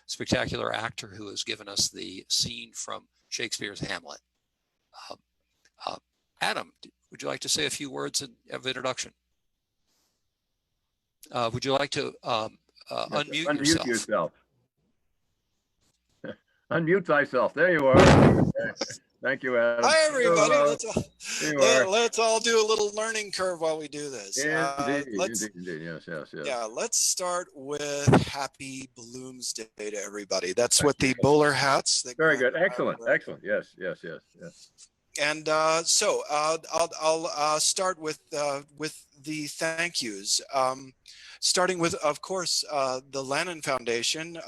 spectacular actor who has given us the scene from Shakespeare's Hamlet. Adam, would you like to say a few words of introduction? Would you like to unmute yourself? Unmute thyself. There you are. Thank you, Adam. Hi, everybody. Let's all do a little learning curve while we do this. Indeed. Yes. Yeah, let's start with Happy Bloomsday to everybody. That's what the bowler hats. Very good. Excellent. Yes. And so I'll start with the thank yous. Starting with, of course, the Lannan Foundation.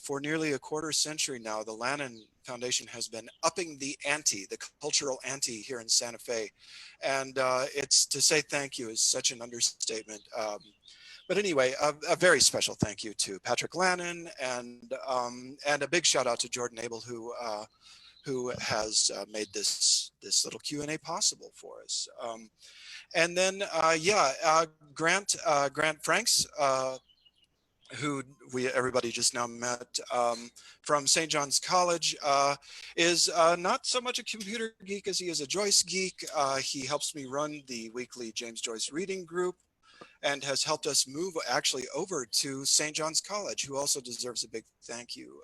For nearly a quarter century now, the Lannan Foundation has been upping the ante, the cultural ante here in Santa Fe. And it's to say thank you is such an understatement. But anyway, a very special thank you to Patrick Lannan and a big shout out to Jordan Abel, who has made this little Q&A possible for us. And then, Grant Franks, who everybody just now met from St. John's College, is not so much a computer geek as he is a Joyce geek. He helps me run the weekly James Joyce reading group and has helped us move actually over to St. John's College, who also deserves a big thank you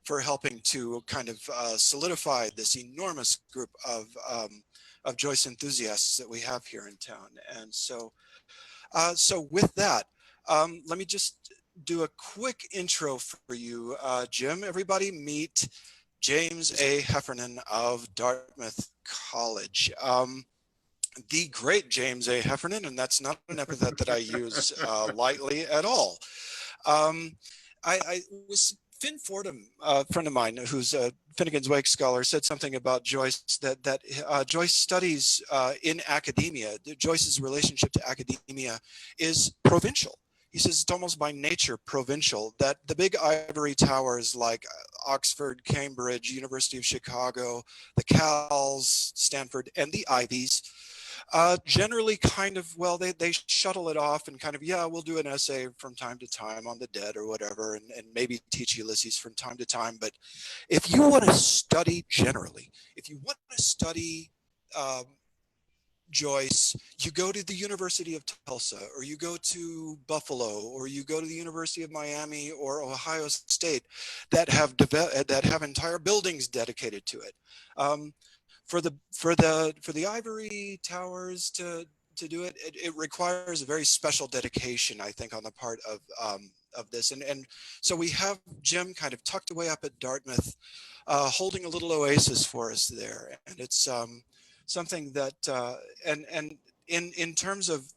for helping to kind of solidify this enormous group of Joyce enthusiasts that we have here in town. And so, with that, let me just do a quick intro for you, Jim. Everybody meet James A. Heffernan of Dartmouth College. The great James A. Heffernan, and that's not an epithet that I use lightly at all. I was Finn Fordham, a friend of mine who's a Finnegans Weight scholar, said something about Joyce that Joyce studies in academia. Joyce's relationship to academia is provincial. He says it's almost by nature provincial, that the big ivory towers like Oxford, Cambridge, University of Chicago, the Cals, Stanford, and the Ivies generally kind of, well, they shuttle it off and kind of, yeah, we'll do an essay from time to time on the dead or whatever, and maybe teach Ulysses from time to time. But if you want to study generally, if you want to study Joyce, you go to the University of Tulsa, or you go to Buffalo, or you go to the University of Miami or Ohio State that have entire buildings dedicated to it. For the ivory towers to do it, it requires a very special dedication, I think, on the part of this. And so we have Jim kind of tucked away up at Dartmouth, holding a little oasis for us there. And it's something that, and in terms of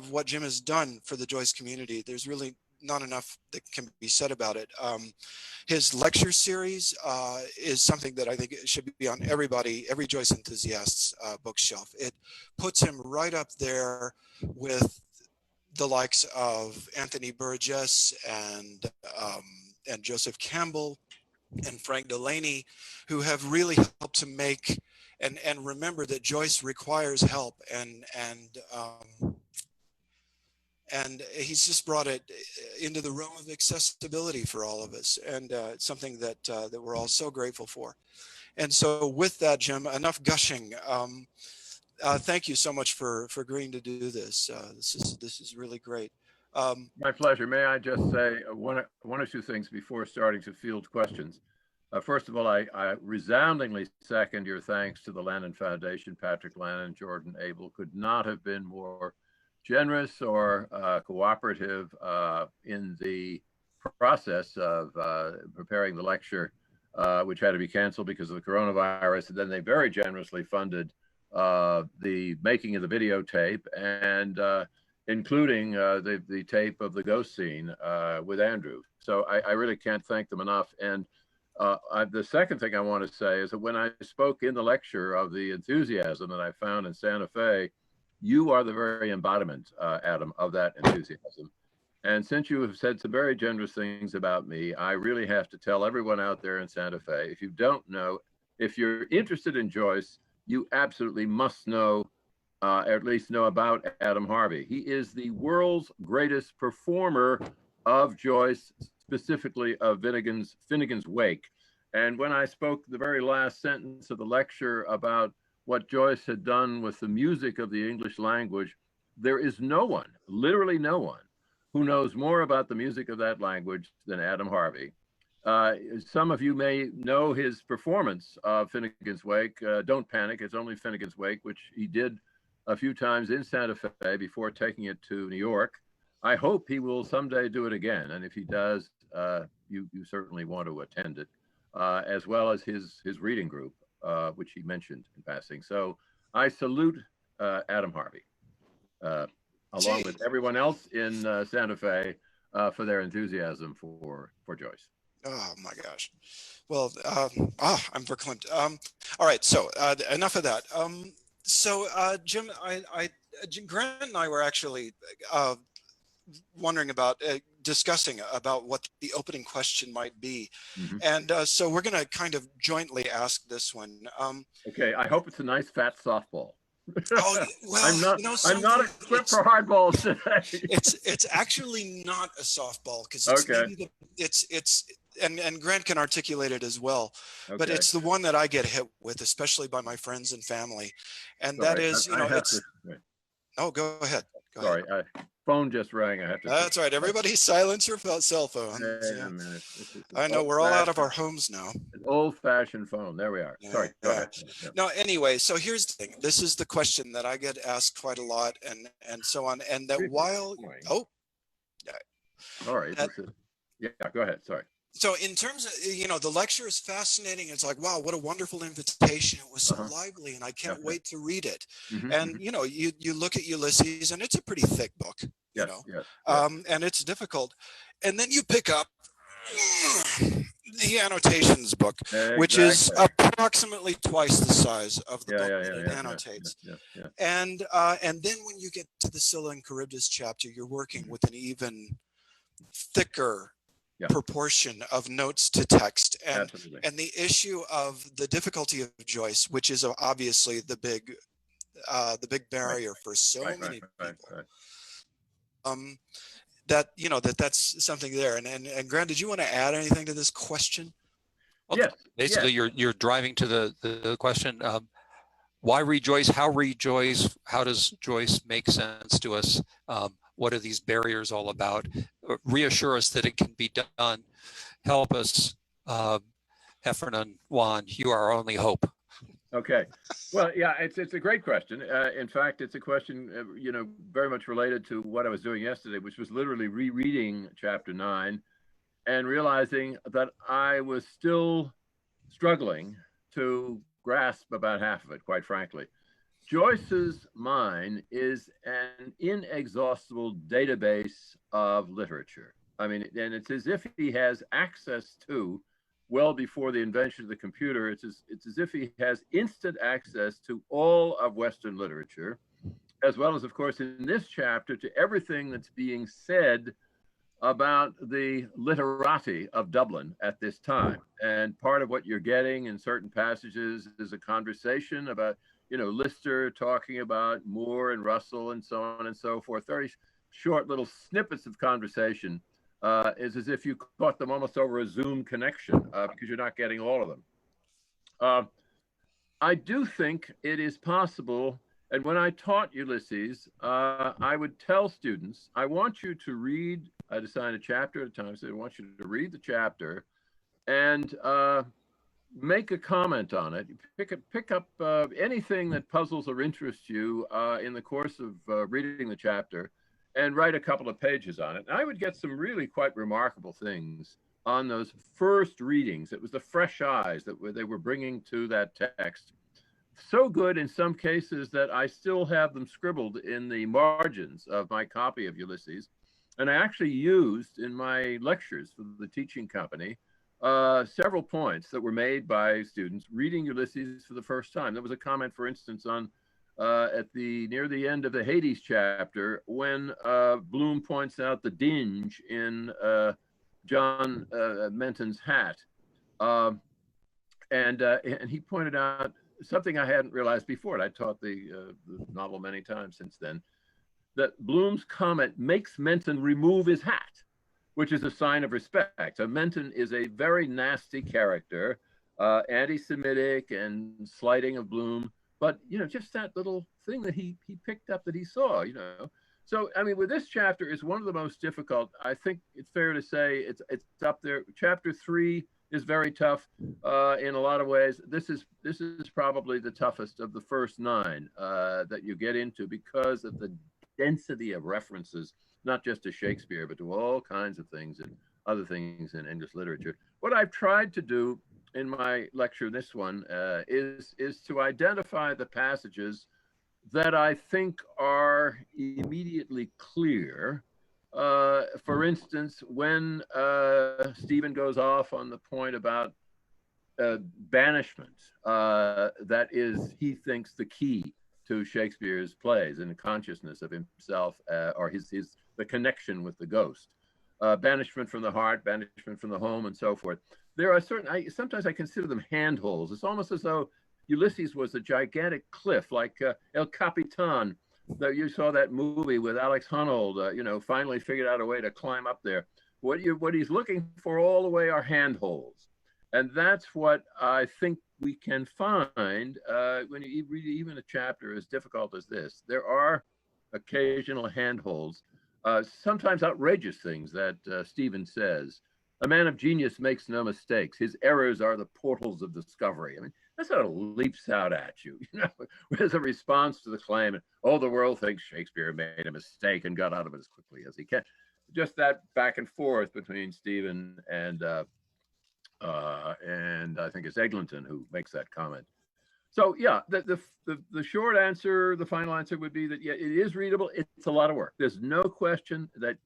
what Jim has done for the Joyce community, there's really not enough that can be said about it. His lecture series is something that I think should be on every Joyce enthusiast's bookshelf. It puts him right up there with the likes of Anthony Burgess and Joseph Campbell and Frank Delaney, who have really helped to make and remember that Joyce requires help, and he's just brought it into the realm of accessibility for all of us, and it's something that we're all so grateful for. And so, with that, Jim, enough gushing. Thank you so much for agreeing to do this. This is really great. My pleasure. May I just say one or two things before starting to field questions? First of all, I resoundingly second your thanks to the Lannan Foundation. Patrick Lannan, Jordan Abel could not have been more generous or cooperative in the process of preparing the lecture, which had to be canceled because of the coronavirus. And then they very generously funded the making of the videotape and including the tape of the ghost scene with Andrew. So I really can't thank them enough. And the second thing I want to say is that when I spoke in the lecture of the enthusiasm that I found in Santa Fe, you are the very embodiment, Adam, of that enthusiasm. And since you have said some very generous things about me, I really have to tell everyone out there in Santa Fe, if you don't know, if you're interested in Joyce, you absolutely must know, or at least know about Adam Harvey. He is the world's greatest performer of Joyce, specifically of Finnegans Wake. And when I spoke the very last sentence of the lecture about what Joyce had done with the music of the English language, there is no one, literally no one, who knows more about the music of that language than Adam Harvey. Some of you may know his performance of Finnegans Wake. Don't panic, it's only Finnegans Wake, which he did a few times in Santa Fe before taking it to New York. I hope he will someday do it again. And if he does, you certainly want to attend it, as well as his reading group, which he mentioned in passing. So I salute Adam Harvey, along with everyone else in Santa Fe, for their enthusiasm for Joyce. Oh my gosh. Well, I'm verklempt. All right, so enough of that. Jim, Grant and I were actually wondering about discussing about what the opening question might be. Mm-hmm. And so we're going to kind of jointly ask this one. Okay, I hope it's a nice fat softball. Oh, well, I'm not equipped for hardballs today. It's actually not a softball, because it's and Grant can articulate it as well. Okay. But it's the one that I get hit with, especially by my friends and family, and that is, Oh, go ahead. Sorry, phone just rang. I have to. That's right. Everybody silence your cell phone. Wait a minute. I know we're all out of our homes now. An old-fashioned phone. There we are. Yeah, sorry. Go ahead. Yeah. No, anyway, so here's the thing. This is the question that I get asked quite a lot, and so on. And that while sorry. Yeah, go ahead. Sorry. So in terms of, the lecture is fascinating. It's like, wow, what a wonderful invitation. It was so lively, and I can't wait to read it. Mm-hmm. And, you look at Ulysses, and it's a pretty thick book, and it's difficult. And then you pick up the annotations book, which is approximately twice the size of the book that it annotates. And then when you get to the Scylla and Charybdis chapter, you're working with an even thicker proportion of notes to text, and the issue of the difficulty of Joyce, which is obviously the big barrier for so many people. That's something there. And Grant, did you want to add anything to this question? Well, yes. Basically, you're driving to the question. Why rejoice? How rejoice? How does Joyce make sense to us? What are these barriers all about? Reassure us that it can be done. Help us, Heffernan, Juan, you are our only hope. Okay. Well, yeah, it's a great question. In fact, it's a question, very much related to what I was doing yesterday, which was literally rereading chapter 9 and realizing that I was still struggling to grasp about half of it, quite frankly. Joyce's mind is an inexhaustible database of literature. I mean, and it's as if he has access to, well before the invention of the computer, it's as if he has instant access to all of Western literature, as well as, of course, in this chapter, to everything that's being said about the literati of Dublin at this time. And part of what you're getting in certain passages is a conversation about, Lister talking about Moore and Russell and so on and so forth. Very short little snippets of conversation. Is as if you caught them almost over a Zoom connection, because you're not getting all of them. I do think it is possible, and when I taught Ulysses, I would tell students, I want you to read, I'd assign a chapter at a time, so I want you to read the chapter and make a comment on it. Pick up anything that puzzles or interests you in the course of reading the chapter, and write a couple of pages on it. And I would get some really quite remarkable things on those first readings. It was the fresh eyes that they were bringing to that text. So good in some cases that I still have them scribbled in the margins of my copy of Ulysses. And I actually used in my lectures for the teaching company several points that were made by students reading Ulysses for the first time. There was a comment, for instance, on near the end of the Hades chapter, when Bloom points out the dinge in John Menton's hat, and he pointed out something I hadn't realized before, and I taught the novel many times since then, that Bloom's comment makes Menton remove his hat. which is a sign of respect. So Menton is a very nasty character, anti-Semitic and slighting of Bloom, but just that little thing that he picked up that he saw, So I mean, with this chapter is one of the most difficult. I think it's fair to say it's up there. Chapter 3 is very tough in a lot of ways. This is probably the toughest of the first 9 that you get into because of the density of references, not just to Shakespeare, but to all kinds of things and other things in English literature. What I've tried to do in my lecture, this one, is to identify the passages that I think are immediately clear. For instance, when Stephen goes off on the point about banishment, that is, he thinks, the key to Shakespeare's plays and the consciousness of himself, or the connection with the ghost. Banishment from the heart, banishment from the home, and so forth. There are sometimes I consider them handholds. It's almost as though Ulysses was a gigantic cliff, like El Capitan. You saw that movie with Alex Honnold, finally figured out a way to climb up there. What he's looking for all the way are handholds. And that's what I think we can find when you read even a chapter as difficult as this. There are occasional handholds, sometimes outrageous things that Stephen says. A man of genius makes no mistakes. His errors are the portals of discovery. I mean, that sort of leaps out at you, as a response to the claim, oh, the world thinks Shakespeare made a mistake and got out of it as quickly as he can. Just that back and forth between Stephen and I think it's Eglinton who makes that comment. So yeah, the short answer, the final answer would be that, yeah, it is readable. It's a lot of work. There's no question that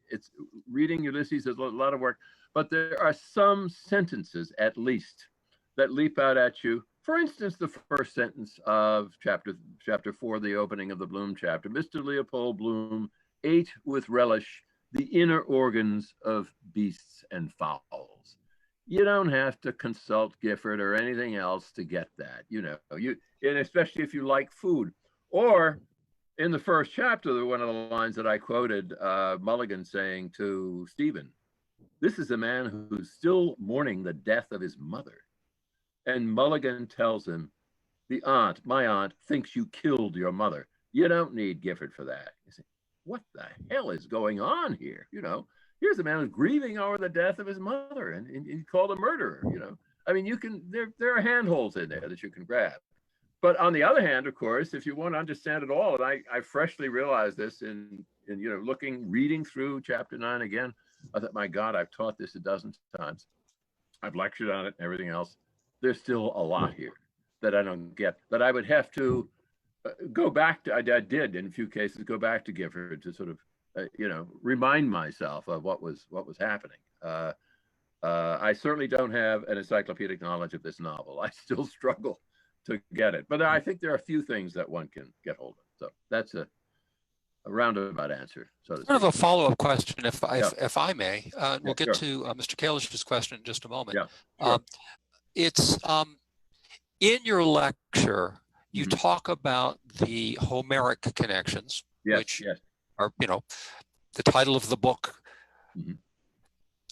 reading Ulysses is a lot of work, but there are some sentences at least that leap out at you. For instance, the first sentence of chapter 4, the opening of the Bloom chapter. Mr. Leopold Bloom ate with relish the inner organs of beasts and fowls. You don't have to consult Gifford or anything else to get that, and especially if you like food. Or in the first chapter, one of the lines that I quoted, Mulligan saying to Stephen, this is a man who's still mourning the death of his mother. And Mulligan tells him, my aunt thinks you killed your mother. You don't need Gifford for that. You say, what the hell is going on here? Here's a man who's grieving over the death of his mother and he's called a murderer, I mean, there are handholds in there that you can grab. But on the other hand, of course, if you want to understand it all, and I freshly realized this in reading through chapter 9 again, I thought, my God, I've taught this a dozen times. I've lectured on it and everything else. There's still a lot here that I don't get, that I would have to go back to. I did in a few cases go back to Gifford to sort of, remind myself of what was happening. I certainly don't have an encyclopedic knowledge of this novel. I still struggle to get it, but I think there are a few things that one can get hold of. So that's a roundabout answer. So sort of a follow-up question, if I may. We'll get to Mr. Kalish's question in just a moment. Yeah, sure. It's in your lecture, you talk about the Homeric connections, which are, the title of the book.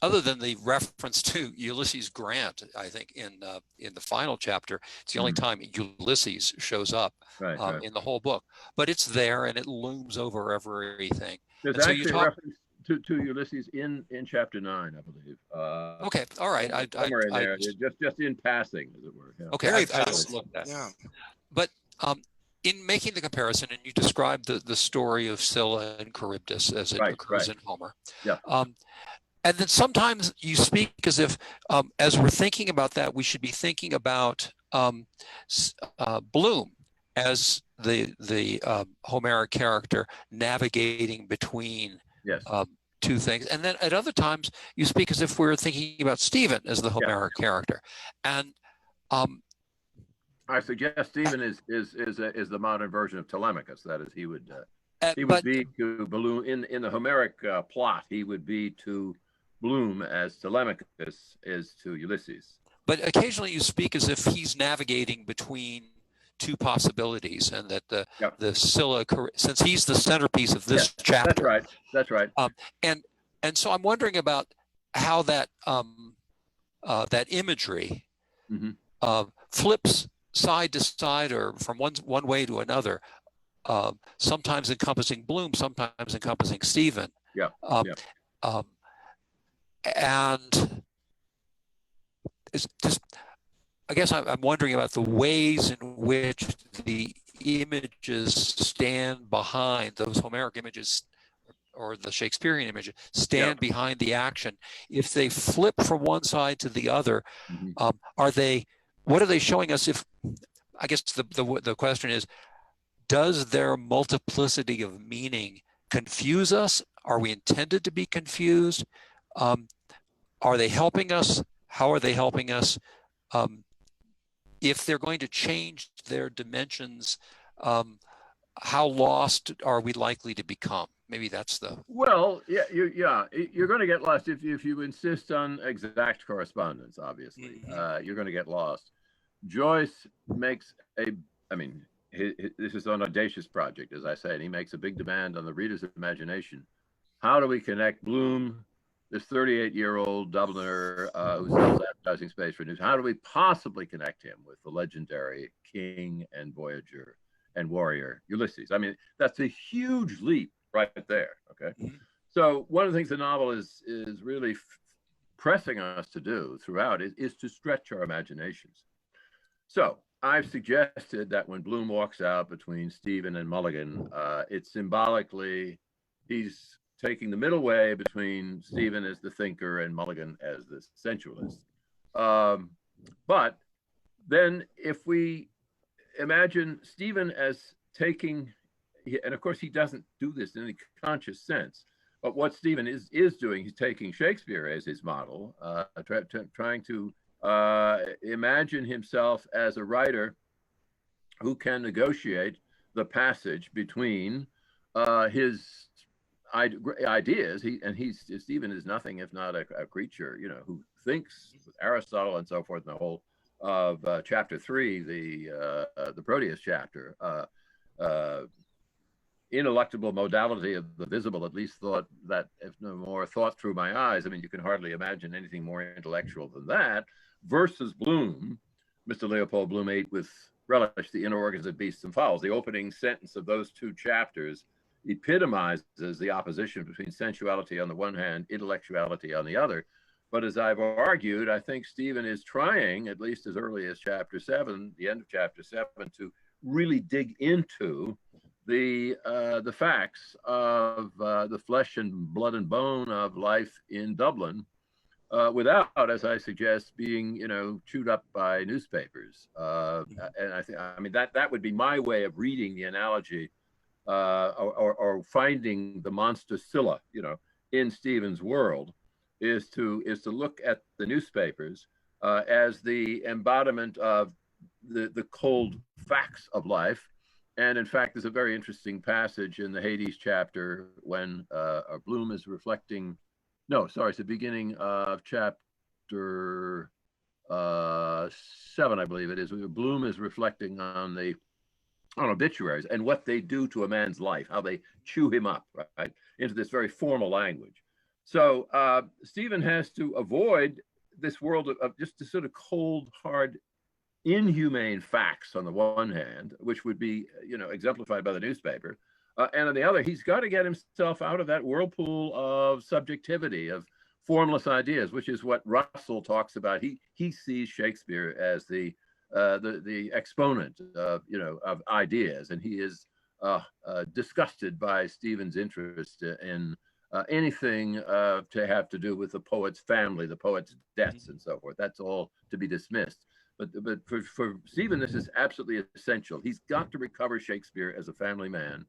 Other than the reference to Ulysses Grant, I think in the final chapter, it's the only time Ulysses shows up in the whole book. But it's there and it looms over everything. There's actually a reference to Ulysses in chapter 9, I believe. Okay, all right. Somewhere in there, just in passing, as it were. Yeah. Okay, I've looked at. Yeah. But in making the comparison, and you described the story of Scylla and Charybdis as it occurs in Homer. Yeah. And then sometimes you speak as if, as we're thinking about that, we should be thinking about Bloom as the Homeric character navigating between two things. And then at other times, you speak as if we're thinking about Stephen as the Homeric character. And I suggest Stephen is the modern version of Telemachus. That is, he would be to Bloom in the Homeric plot. He would be to Bloom as Telemachus is to Ulysses. But occasionally you speak as if he's navigating between two possibilities, and that the Scylla, since he's the centerpiece of this chapter. That's right. And so I'm wondering about how that that imagery Mm-hmm. flips side to side or from one way to another, sometimes encompassing Bloom, sometimes encompassing Stephen. Yeah. Yeah. And it's just, I guess I'm wondering about the ways in which the images stand behind those Homeric images or the Shakespearean images stand behind the action. If they flip from one side to the other, what are they showing us? If, I guess the question is, does their multiplicity of meaning confuse us? Are we intended to be confused? Are they helping us? How are they helping us? If they're going to change their dimensions, how lost are we likely to become? Maybe that's the... Well, you're going to get lost if you insist on exact correspondence, obviously. You're going to get lost. Joyce makes this is an audacious project, as I said. He makes a big demand on the reader's imagination. How do we connect Bloom, this 38-year-old Dubliner who sells advertising space for news? How do we possibly connect him with the legendary king and voyager and warrior Ulysses? I mean, that's a huge leap right there. Okay. So one of the things the novel is really pressing us to do throughout is to stretch our imaginations. So I've suggested that when Bloom walks out between Stephen and Mulligan, it's symbolically, he's taking the middle way between Stephen as the thinker and Mulligan as the sensualist. But then if we imagine Stephen as taking, and of course he doesn't do this in any conscious sense, but what Stephen is doing, he's taking Shakespeare as his model, trying to imagine himself as a writer who can negotiate the passage between his ideas. Stephen is nothing if not a creature, who thinks with Aristotle and so forth, and the whole of chapter 3, the Proteus chapter, ineluctable modality of the visible, at least thought that, if no more, thought through my eyes. I mean, you can hardly imagine anything more intellectual than that, versus Bloom, Mr. Leopold Bloom ate with relish the inner organs of beasts and fowls. The opening sentence of those two chapters epitomizes the opposition between sensuality on the one hand, intellectuality on the other. But as I've argued, I think Stephen is trying, at least as early as chapter 7, the end of chapter 7, to really dig into the facts of the flesh and blood and bone of life in Dublin, without, as I suggest, being chewed up by newspapers. And I mean that would be my way of reading the analogy, or finding the monster Scylla, in Stephen's world, is to look at the newspapers as the embodiment of the cold facts of life. And in fact, there's a very interesting passage in the Hades chapter when Bloom is reflecting. No, sorry, it's the beginning of chapter 7, I believe it is. Bloom is reflecting on obituaries and what they do to a man's life, how they chew him up, right, into this very formal language. So Stephen has to avoid this world of just the sort of cold, hard, inhumane facts on the one hand, which would be, exemplified by the newspaper. And on the other, he's got to get himself out of that whirlpool of subjectivity, of formless ideas, which is what Russell talks about. He sees Shakespeare as the exponent of ideas, and he is disgusted by Stephen's interest in anything to have to do with the poet's family, the poet's debts, and so forth. That's all to be dismissed. But for Stephen, this is absolutely essential. He's got to recover Shakespeare as a family man.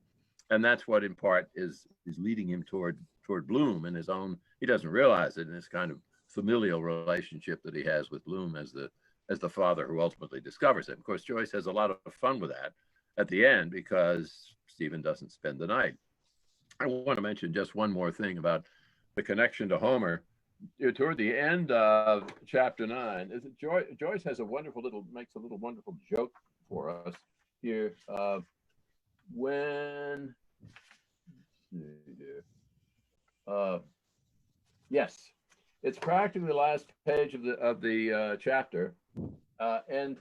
And that's what, in part, is leading him toward Bloom in his own. He doesn't realize it in this kind of familial relationship that he has with Bloom as the father who ultimately discovers it. Of course, Joyce has a lot of fun with that at the end because Stephen doesn't spend the night. I want to mention just one more thing about the connection to Homer. Toward the end of chapter 9, Joyce has makes a wonderful joke for us here. It's practically the last page of the chapter, and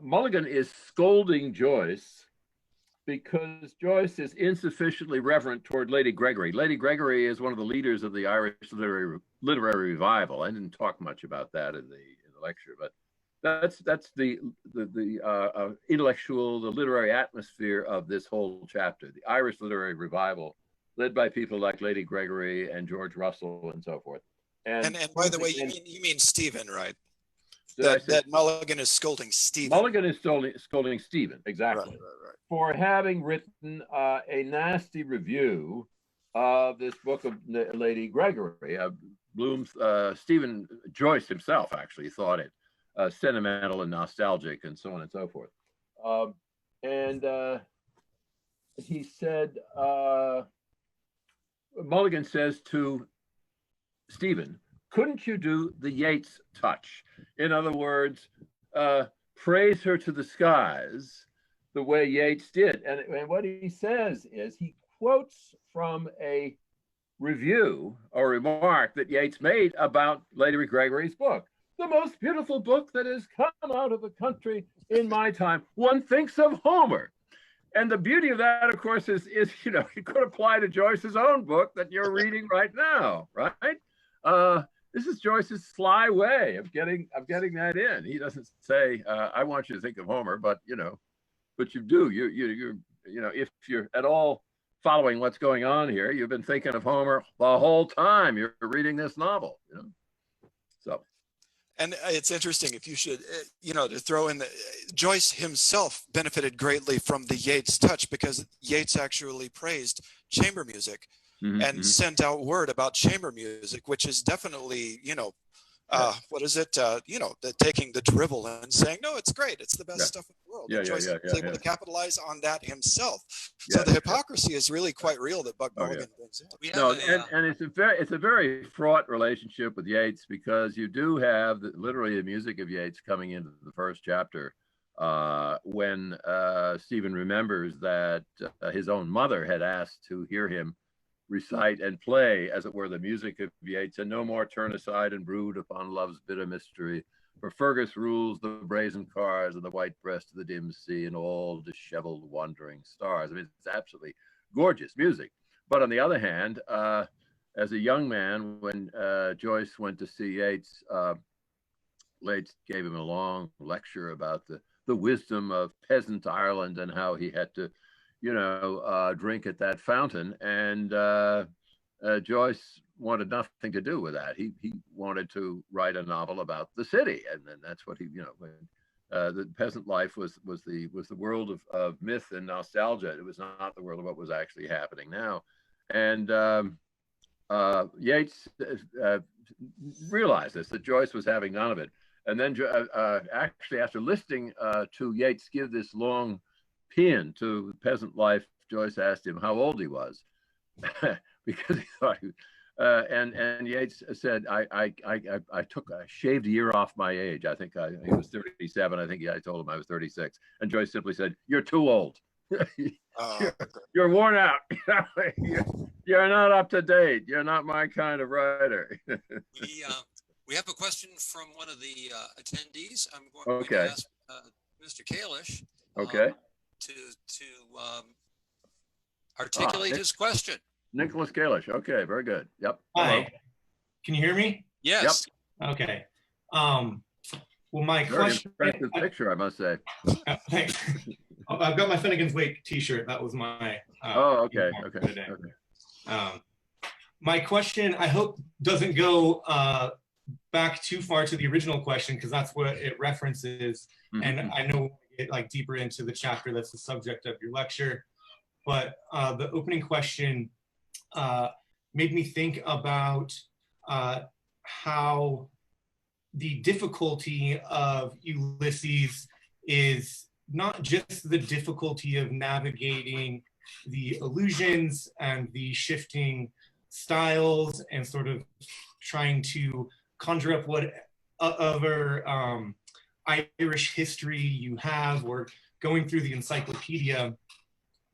Mulligan is scolding Joyce because Joyce is insufficiently reverent toward Lady Gregory. Lady Gregory is one of the leaders of the Irish literary revival. I didn't talk much about that in the lecture, but that's the intellectual, the literary atmosphere of this whole chapter. The Irish literary revival, led by people like Lady Gregory and George Russell and so forth. And by the way, you mean Stephen, right? That Mulligan is scolding Stephen. Mulligan is scolding Stephen, exactly, right. For having written a nasty review of this book of Lady Gregory. Stephen Joyce himself actually thought it sentimental and nostalgic and so on and so forth. He said, Mulligan says to Stephen, couldn't you do the Yeats touch? In other words, praise her to the skies the way Yeats did. And what he says is he quotes from a review or remark that Yeats made about Lady Gregory's book. The most beautiful book that has come out of the country in my time. One thinks of Homer. And the beauty of that, of course, is you know, it could apply to Joyce's own book that you're reading right now, right? This is Joyce's sly way of getting that in. He doesn't say, "I want you to think of Homer," but you know, but you do. You know, if you're at all following what's going on here, you've been thinking of Homer the whole time you're reading this novel. You know, so. And it's interesting, if you should, you know, to throw in Joyce himself benefited greatly from the Yeats touch because Yeats actually praised chamber music and sent out word about chamber music, which is definitely, you know, what is it? You know, taking the drivel and saying, no, it's great. It's the best stuff in the world. Joyce was able to capitalize on that himself. So the hypocrisy is really quite real that Buck Mulligan brings in. No, and it's a very fraught relationship with Yeats because you do have literally the music of Yeats coming into the first chapter when Stephen remembers that his own mother had asked to hear him recite and play, as it were, the music of Yeats, and no more turn aside and brood upon love's bitter mystery. For Fergus rules the brazen cars and the white breast of the dim sea and all disheveled wandering stars. I mean, it's absolutely gorgeous music. But on the other hand, as a young man, when Joyce went to see Yeats, Yeats gave him a long lecture about the wisdom of peasant Ireland and how he had to, you know, drink at that fountain. And Joyce wanted nothing to do with that. He wanted to write a novel about the city. And then that's what he, you know, when, the peasant life was the world of myth and nostalgia. It was not the world of what was actually happening now. And Yeats realized this, that Joyce was having none of it. And then actually, after listening to Yeats give this long pin to peasant life, Joyce asked him how old he was because he thought he and Yeats said, I shaved a year off my age. I think he was 37. I think I told him I was 36. And Joyce simply said, you're too old. You're worn out. You're not up to date. You're not my kind of writer. We have a question from one of the attendees. I'm going to ask Mr. Kalish. Okay. To articulate his question. Nicholas Kalish. Okay, very good. Yep. Hi. Hello. Can you hear me? Yes. Yep. Okay. Well, my very question. Impressive picture, I must say. Thanks. I've got my Finnegans Weight T-shirt. That was my. Okay. My question, I hope, doesn't go back too far to the original question because that's what it references, and I know get like deeper into the chapter that's the subject of your lecture. But the opening question made me think about how the difficulty of Ulysses is not just the difficulty of navigating the illusions and the shifting styles and sort of trying to conjure up whatever Irish history you have or going through the encyclopedia,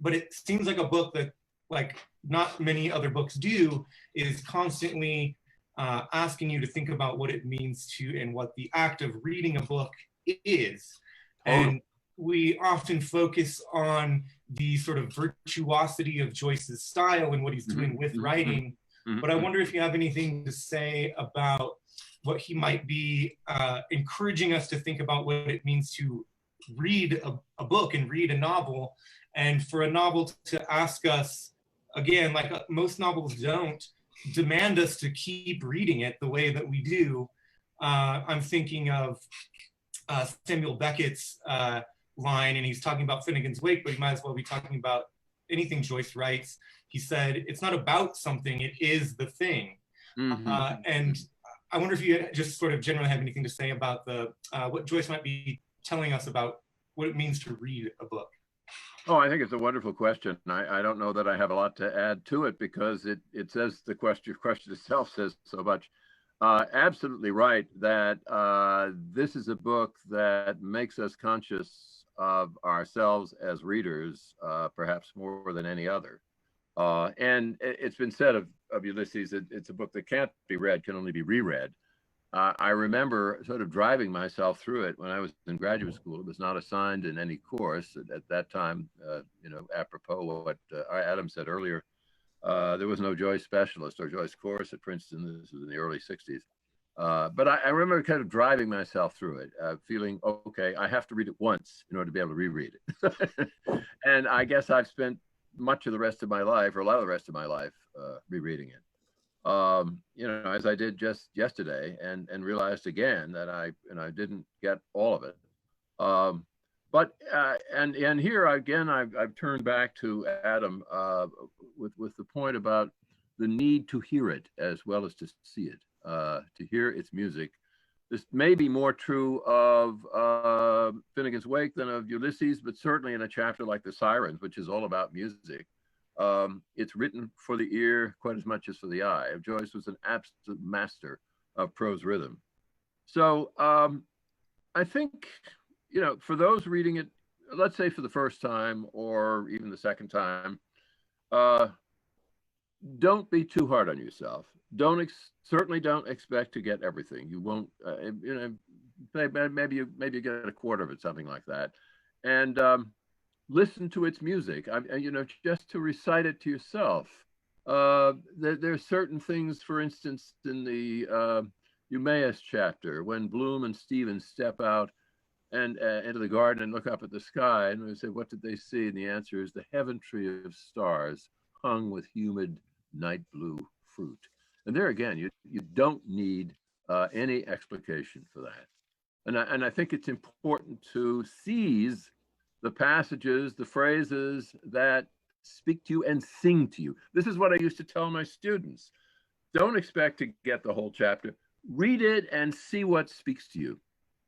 but it seems like a book that like not many other books do, is constantly asking you to think about what it means to, and what the act of reading a book is. And we often focus on the sort of virtuosity of Joyce's style and what he's doing with writing. But I wonder if you have anything to say about what he might be encouraging us to think about what it means to read a book and read a novel, and for a novel to ask us, again, like most novels don't, demand us to keep reading it the way that we do. I'm thinking of Samuel Beckett's line, and he's talking about Finnegans Weight, but he might as well be talking about anything Joyce writes. He said, it's not about something, it is the thing. And I wonder if you just sort of generally have anything to say about the what Joyce might be telling us about what it means to read a book. Oh, I think it's a wonderful question. I don't know that I have a lot to add to it, because it says the question itself says so much. Absolutely right that this is a book that makes us conscious of ourselves as readers, perhaps more than any other. And it's been said of Ulysses, it's a book that can't be read, can only be reread. I remember sort of driving myself through it when I was in graduate school. It was not assigned in any course at that time. Apropos what Adam said earlier, there was no Joyce specialist or Joyce course at Princeton. This was in the early 60s. But I remember kind of driving myself through it, feeling, okay, I have to read it once in order to be able to reread it. And I guess I've spent much of the rest of my life, or a lot of the rest of my life, rereading it. As I did just yesterday, and realized again that I didn't get all of it. And here again, I've turned back to Adam with the point about the need to hear it as well as to see it, to hear its music. This may be more true of Finnegans Wake than of Ulysses, but certainly in a chapter like The Sirens, which is all about music. It's written for the ear quite as much as for the eye. Joyce was an absolute master of prose rhythm. So I think, for those reading it, let's say for the first time or even the second time, don't be too hard on yourself. Certainly don't expect to get everything. You won't, maybe you get a quarter of it, something like that. And listen to its music. Just to recite it to yourself. There's certain things, for instance, in the Eumaeus chapter, when Bloom and Stephen step out and into the garden and look up at the sky, and we say, what did they see? And the answer is the heaven tree of stars hung with humid night blue fruit. And there again, you don't need any explication for that. And I think it's important to seize the passages, the phrases that speak to you and sing to you. This is what I used to tell my students. Don't expect to get the whole chapter. Read it and see what speaks to you,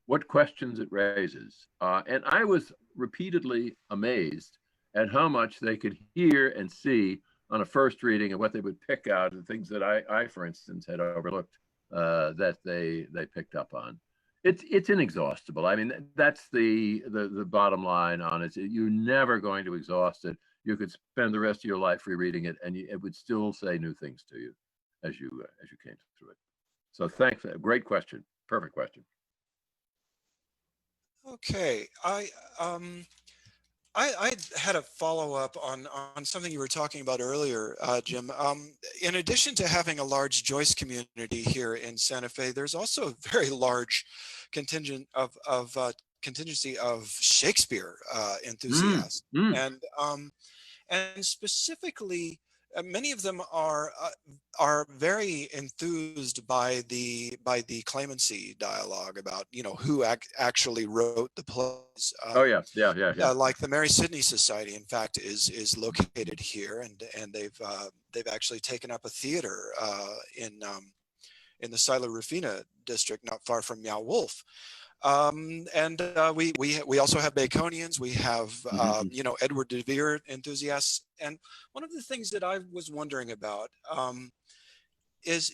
what questions it raises. And I was repeatedly amazed at how much they could hear and see on a first reading, and what they would pick out, and things that I for instance, had overlooked that they picked up on. It's inexhaustible. I mean, that's the bottom line on it. You're never going to exhaust it. You could spend the rest of your life rereading it, and it would still say new things to you as you came through it. So thanks. Great question. Perfect question. Okay, I had a follow-up on something you were talking about earlier, Jim. In addition to having a large Joyce community here in Santa Fe, there's also a very large contingency of Shakespeare enthusiasts, and specifically, many of them are very enthused by the clemency dialogue about who actually wrote the plays. Yeah. Like the Mary Sidney Society, in fact, is located here, and they've actually taken up a theater in the Sila Rufina district, not far from Meow Wolf. We also have Baconians. We have Edward de Vere enthusiasts. And one of the things that I was wondering about is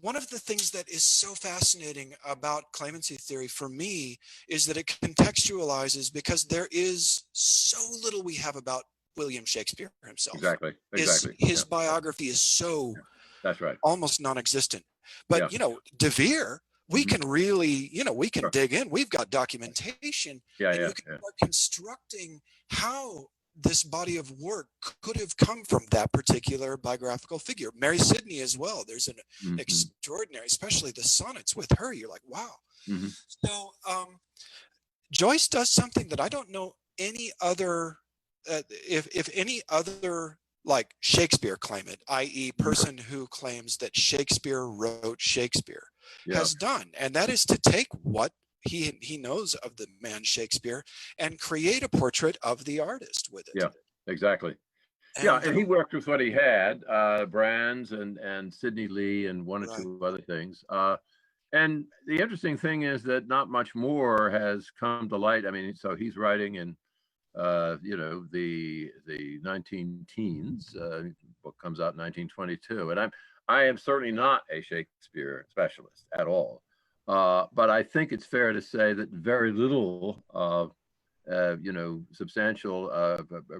one of the things that is so fascinating about clemency theory for me is that it contextualizes, because there is so little we have about William Shakespeare himself. Exactly. His biography is so that's right, almost non-existent. But De Vere, we can really, we can dig in. We've got documentation, and you can start constructing how this body of work could have come from that particular biographical figure. Mary Sidney as well. There's an extraordinary, especially the sonnets with her. You're like, wow. So Joyce does something that I don't know any other, if any other like Shakespeare claim it, i.e. person who claims that Shakespeare wrote Shakespeare has done. And that is to take what he knows of the man Shakespeare and create a portrait of the artist with it. Yeah, exactly. And he worked with what he had, Brands and Sidney Lee and one or two other things. And the interesting thing is that not much more has come to light. I mean, so he's writing in, the 19 teens. Book comes out in 1922, and I am certainly not a Shakespeare specialist at all. But I think it's fair to say that very little, substantial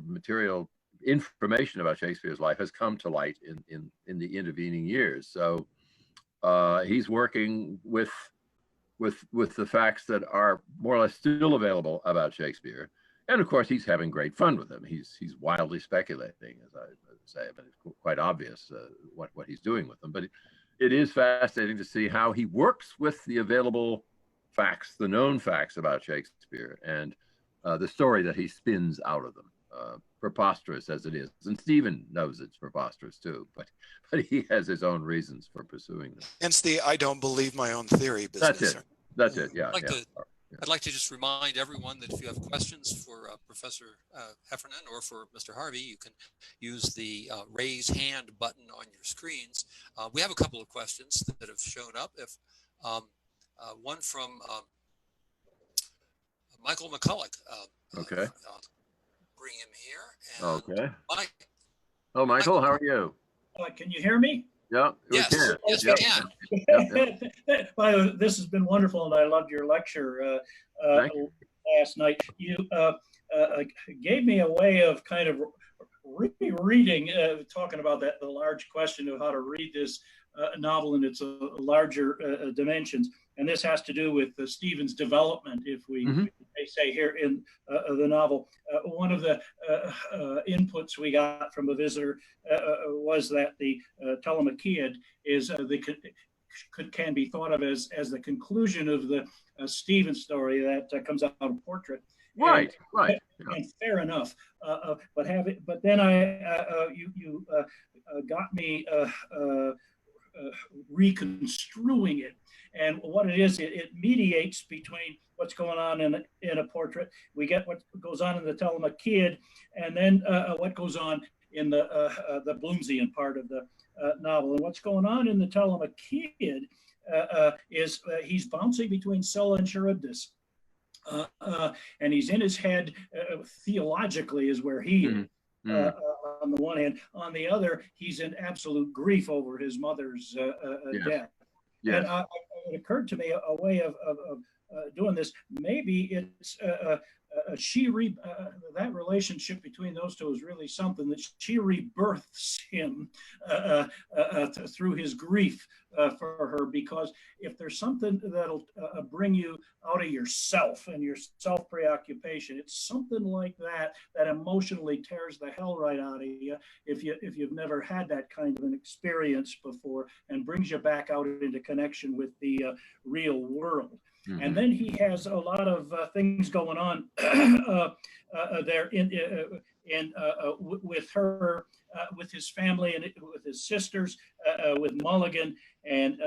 material information about Shakespeare's life has come to light in the intervening years. So he's working with the facts that are more or less still available about Shakespeare, and of course he's having great fun with them. He's wildly speculating, as I say. I mean, it's quite obvious what he's doing with them, but it is fascinating to see how he works with the available facts, the known facts about Shakespeare, and the story that he spins out of them, preposterous as it is. And Stephen knows it's preposterous too, but he has his own reasons for pursuing them. Hence the "I don't believe my own theory" business. That's it. Yeah. I'd like to just remind everyone that if you have questions for Professor Heffernan or for Mr. Harvey, you can use the raise hand button on your screens. We have a couple of questions that have shown up. If one from Michael McCulloch. Okay. Bring him here. And okay. Mike. Oh, Michael, how are you? Can you hear me? Yeah, we can. Yes, we can. By the way, this has been wonderful, and I loved your lecture last night. You gave me a way of kind of rereading, talking about the large question of how to read this novel in its larger dimensions. And this has to do with Stephen's development, if we may say here in the novel. One of the inputs we got from a visitor was that the Telemachiad is can be thought of as the conclusion of the Stephen story that comes out of Portrait. Right. And fair enough. But then you got me reconstruing it. And what it is, it mediates between what's going on in a portrait. We get what goes on in the Telemachiad, and then what goes on in the Bloomsday part of the novel. And what's going on in the Telemachiad is he's bouncing between Scylla and Charybdis. And he's in his head theologically is where he is. On the one hand, on the other, he's in absolute grief over his mother's death. Yes. And it occurred to me a way of doing this. Maybe it's that relationship between those two is really something that she rebirths him through his grief for her, because if there's something that'll bring you out of yourself and your self-preoccupation, it's something like that emotionally tears the hell right out of you if you've never had that kind of an experience before, and brings you back out into connection with the real world. And then he has a lot of things going on there with her, with his family, and with his sisters, with Mulligan and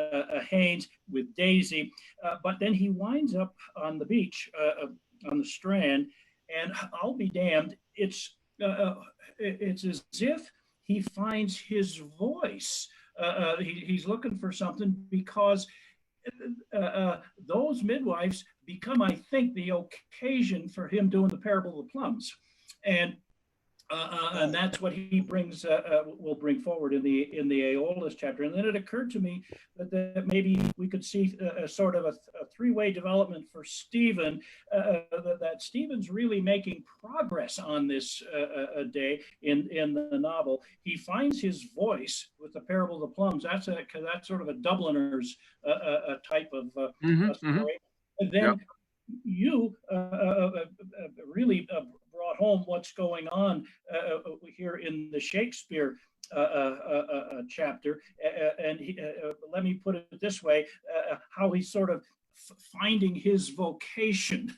Haynes, with Daisy. But then he winds up on the beach, on the Strand, and I'll be damned, it's as if he finds his voice. He's looking for something, because those midwives become, I think, the occasion for him doing the Parable of the Plums. And And that's what he brings, will bring forward in the Aeolus chapter. And then it occurred to me that maybe we could see a sort of a three-way development for Stephen, that Stephen's really making progress on this day in the novel. He finds his voice with the Parable of the Plums. That's sort of a Dubliner's type of story. And then you really brought home what's going on here in the Shakespeare chapter. And let me put it this way, how he's sort of finding his vocation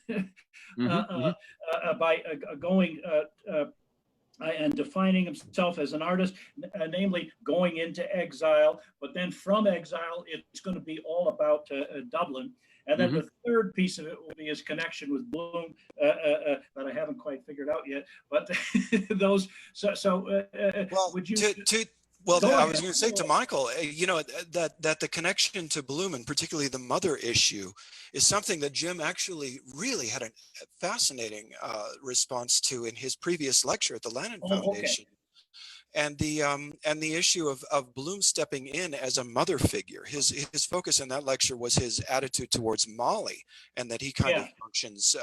by going and defining himself as an artist, namely going into exile, but then from exile, it's going to be all about Dublin. And then the third piece of it will be his connection with Bloom, that I haven't quite figured out yet. But those, well, would you? I was going to say to Michael, you know, that the connection to Bloom, and particularly the mother issue, is something that Jim actually really had a fascinating response to in his previous lecture at the Lannan Foundation. Okay. And the issue of Bloom stepping in as a mother figure. His focus in that lecture was his attitude towards Molly, and that he kind of functions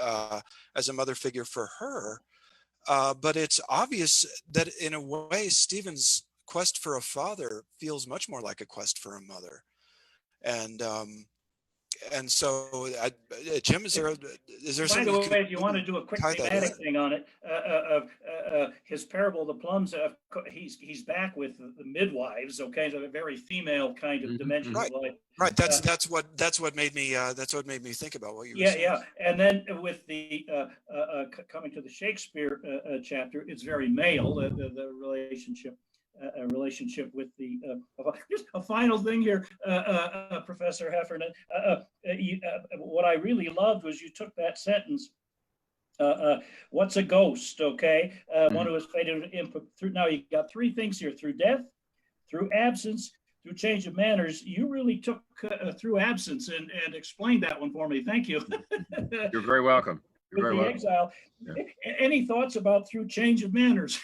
as a mother figure for her. But it's obvious that in a way, Stephen's quest for a father feels much more like a quest for a mother. And so, Jim, is there by the way, if you want to do a quick thematic thing on it, his Parable of the Plums, he's back with the midwives. Okay, so a very female kind of dimension. Right. That's what made me think about what you were saying. Yeah. And then with the coming to the Shakespeare chapter, it's very male. The relationship with the just a final thing here, Professor Heffernan. What I really loved was you took that sentence. What's a ghost? Okay, one who has faded through. Now you got three things here: through death, through absence, through change of manners. You really took through absence and explained that one for me. Thank you. You're very welcome. You're very welcome. Exile. Yeah. Any thoughts about through change of manners?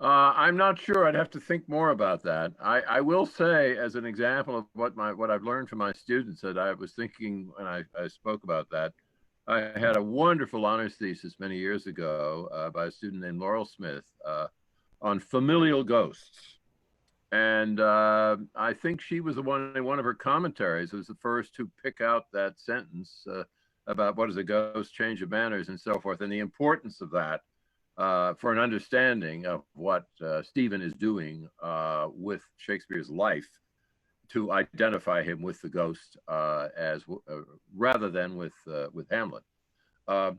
I'm not sure. I'd have to think more about that. I will say, as an example of what I've learned from my students, that I was thinking when I spoke about that. I had a wonderful honors thesis many years ago by a student named Laurel Smith on familial ghosts, and I think she was the one in one of her commentaries was the first to pick out that sentence about what is a ghost, change of manners, and so forth, and the importance of that. For an understanding of what Stephen is doing with Shakespeare's life, to identify him with the ghost as rather than with Hamlet,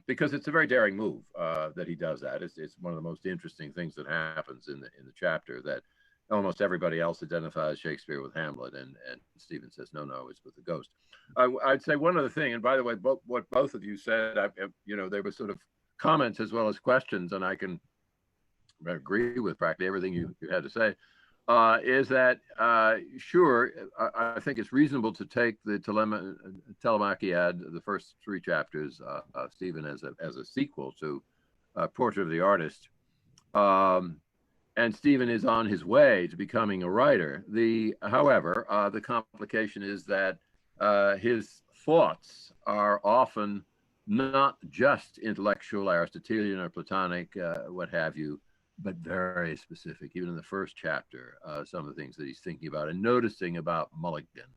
because it's a very daring move that he does that. It's one of the most interesting things that happens in the chapter, that almost everybody else identifies Shakespeare with Hamlet, and Stephen says no, it's with the ghost. I'd say one other thing, and by the way, what both of you said, there was sort of comments as well as questions, and I can agree with practically everything you had to say, is that sure, I think it's reasonable to take the Telemachiad, the first three chapters, Stephen, as a sequel to Portrait of the Artist, and Stephen is on his way to becoming a writer. However, the complication is that his thoughts are often not just intellectual, Aristotelian or Platonic, what have you, but very specific. Even in the first chapter, some of the things that he's thinking about and noticing about Mulligan,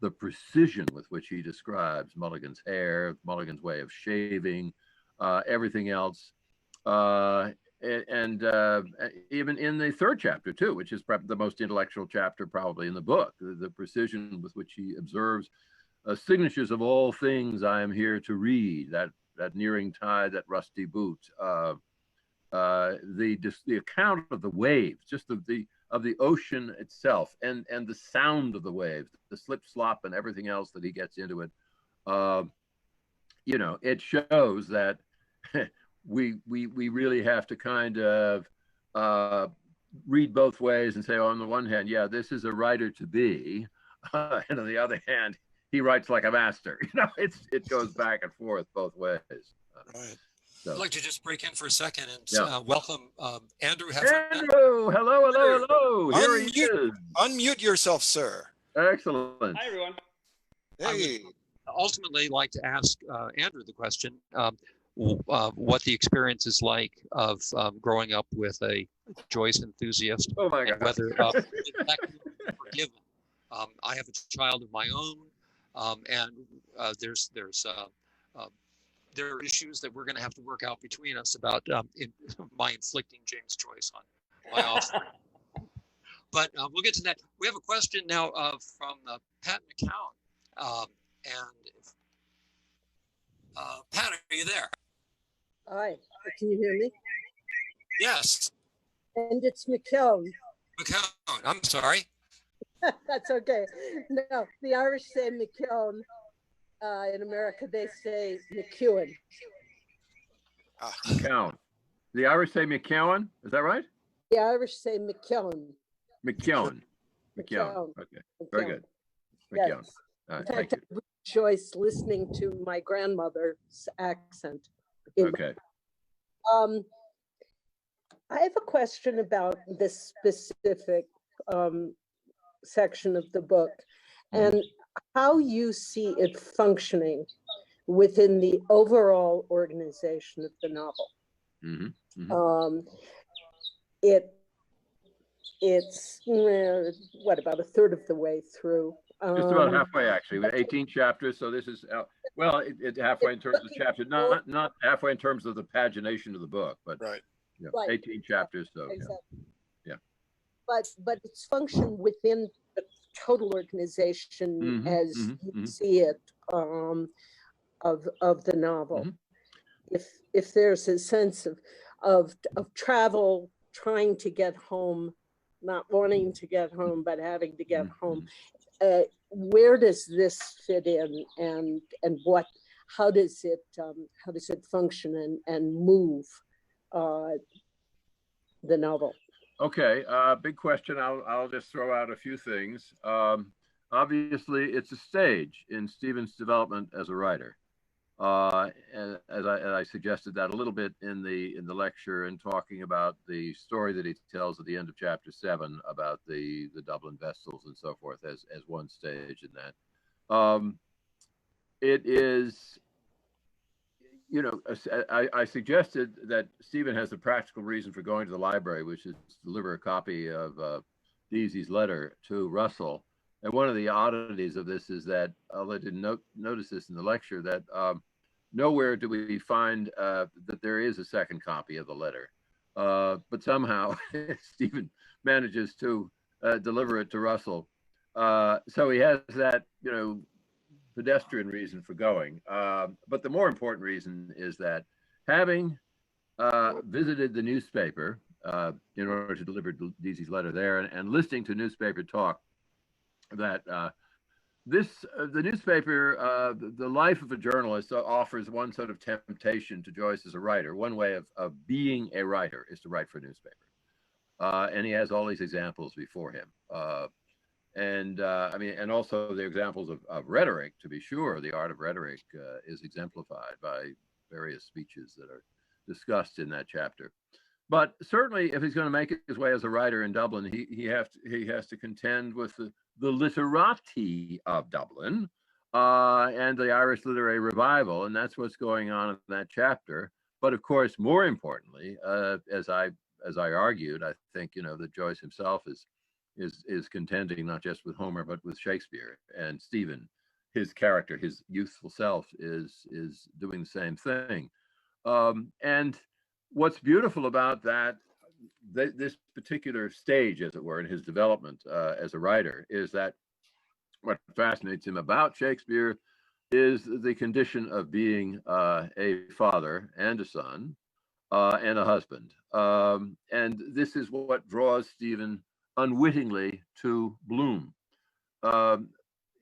the precision with which he describes Mulligan's hair, Mulligan's way of shaving, everything else. And even in the third chapter too, which is probably the most intellectual chapter probably in the book, the precision with which he observes signatures of all things I am here to read, that nearing tide, that rusty boot, the account of the waves, just of the ocean itself, and the sound of the waves, the slip slop and everything else that he gets into it. It shows that we really have to kind of read both ways and say, on the one hand, yeah, this is a writer to be, and on the other hand, he writes like a master. It goes back and forth both ways. Right. So. I'd like to just break in for a second and welcome Andrew Heffernan. Andrew, hello. Here he is. Unmute yourself, sir. Excellent. Hi, everyone. Hey. Ultimately like to ask Andrew the question, what the experience is like of growing up with a Joyce enthusiast. Oh my God. Whether that can be forgiven. I have a child of my own, and there are issues that we're going to have to work out between us about my inflicting James Joyce on my offspring. But we'll get to that. We have a question now from Pat McCown. Pat, are you there? Hi, can you hear me? Yes. And it's McCulloch. McCown, I'm sorry. That's okay. No, the Irish say McCulloch. In America, they say McEwen. McCown. The Irish say McCowan. Is that right? The Irish say McCulloch. McCown. McCown. Okay. Very good. McCown. Yes. All right, In fact, thank I rejoice listening to my grandmother's accent. Okay. I have a question about this specific section of the book and how you see it functioning within the overall organization of the novel. It's what, about a third of the way through? Just about halfway, actually. With 18 chapters, so this is it's halfway in terms of chapters, not halfway in terms of the pagination of the book, but right. 18 chapters. So exactly. yeah. But it's function within the total organization as you see it of the novel. If there's a sense of travel, trying to get home, not wanting to get home, but having to get home. Where does this fit in, and how does it function and move the novel? Okay, big question. I'll just throw out a few things. Obviously, it's a stage in Stephen's development as a writer. And as I suggested that a little bit in the lecture, and talking about the story that he tells at the end of chapter 7 about the Dublin Vessels and so forth as one stage in that. It is, I suggested that Stephen has a practical reason for going to the library, which is to deliver a copy of Deasy's letter to Russell. And one of the oddities of this is that, although I didn't notice this in the lecture, that nowhere do we find that there is a second copy of the letter. But somehow Stephen manages to deliver it to Russell. So he has that, pedestrian reason for going. But the more important reason is that, having visited the newspaper in order to deliver Deasy's letter there, and listening to newspaper talk, that the newspaper, the life of a journalist offers one sort of temptation to Joyce as a writer. One way of being a writer is to write for a newspaper. And he has all these examples before him. And also the examples of rhetoric, to be sure. The art of rhetoric is exemplified by various speeches that are discussed in that chapter. But certainly, if he's going to make his way as a writer in Dublin, he has to contend with the literati of Dublin and the Irish literary revival, and that's what's going on in that chapter. But of course, more importantly, as I argued, I think that Joyce himself is contending not just with Homer but with Shakespeare, and Stephen, his character, his youthful self, is doing the same thing. And what's beautiful about that, this particular stage, as it were, in his development as a writer, is that what fascinates him about Shakespeare is the condition of being a father and a son and a husband. And this is what draws Stephen unwittingly to Bloom.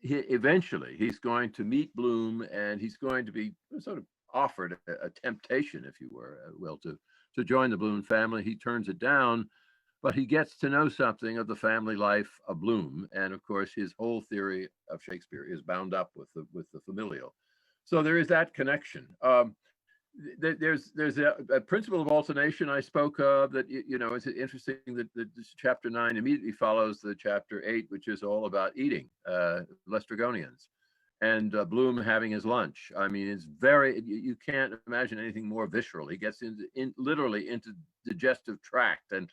Eventually, he's going to meet Bloom, and he's going to be sort of offered a temptation, if you will, to join the Bloom family. He turns it down, but he gets to know something of the family life of Bloom, and of course his whole theory of Shakespeare is bound up with the familial. So there is that connection. there's a principle of alternation I spoke of that, you know, it's interesting that this chapter 9 immediately follows the chapter 8, which is all about eating, Lestrygonians, and Bloom having his lunch. I mean, it's very, you can't imagine anything more visceral. He gets literally into digestive tract, and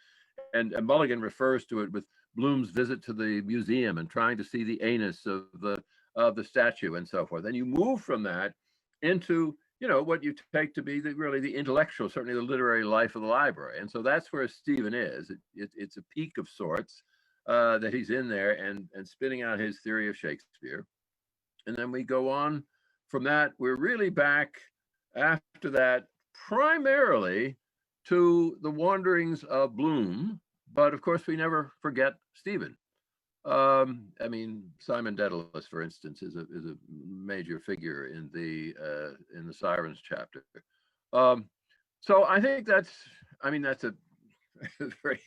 Mulligan refers to it with Bloom's visit to the museum and trying to see the anus of the statue and so forth. And you move from that into, you know, what you take to be really the intellectual, certainly the literary life of the library. And so that's where Stephen is. It's a peak of sorts that he's in there and spinning out his theory of Shakespeare. And then we go on from that. We're really back after that primarily to the wanderings of Bloom. But of course, we never forget Stephen. I mean, Simon Dedalus, for instance, is a major figure in the Sirens chapter. So I think that's a very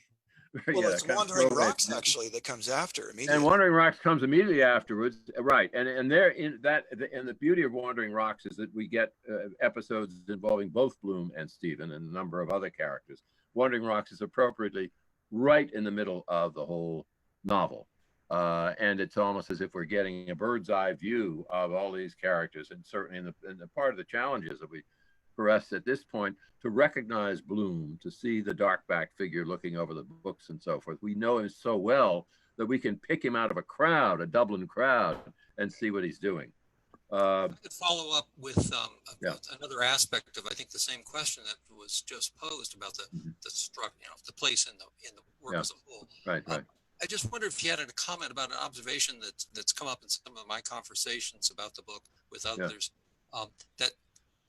well, it's Wandering Rocks actually that comes after immediately. And Wandering Rocks comes immediately afterwards, right? And there in that, and the beauty of Wandering Rocks is that we get episodes involving both Bloom and Stephen and a number of other characters. Wandering Rocks is appropriately right in the middle of the whole novel. And it's almost as if we're getting a bird's eye view of all these characters, and certainly in the part of the challenges that for us at this point, to recognize Bloom, to see the dark-backed figure looking over the books and so forth. We know him so well that we can pick him out of a crowd, a Dublin crowd, and see what he's doing. I could follow up with another aspect of, I think, the same question that was just posed about the the place in the work as a whole. Right. I just wondered if you had a comment about an observation that's come up in some of my conversations about the book with others, that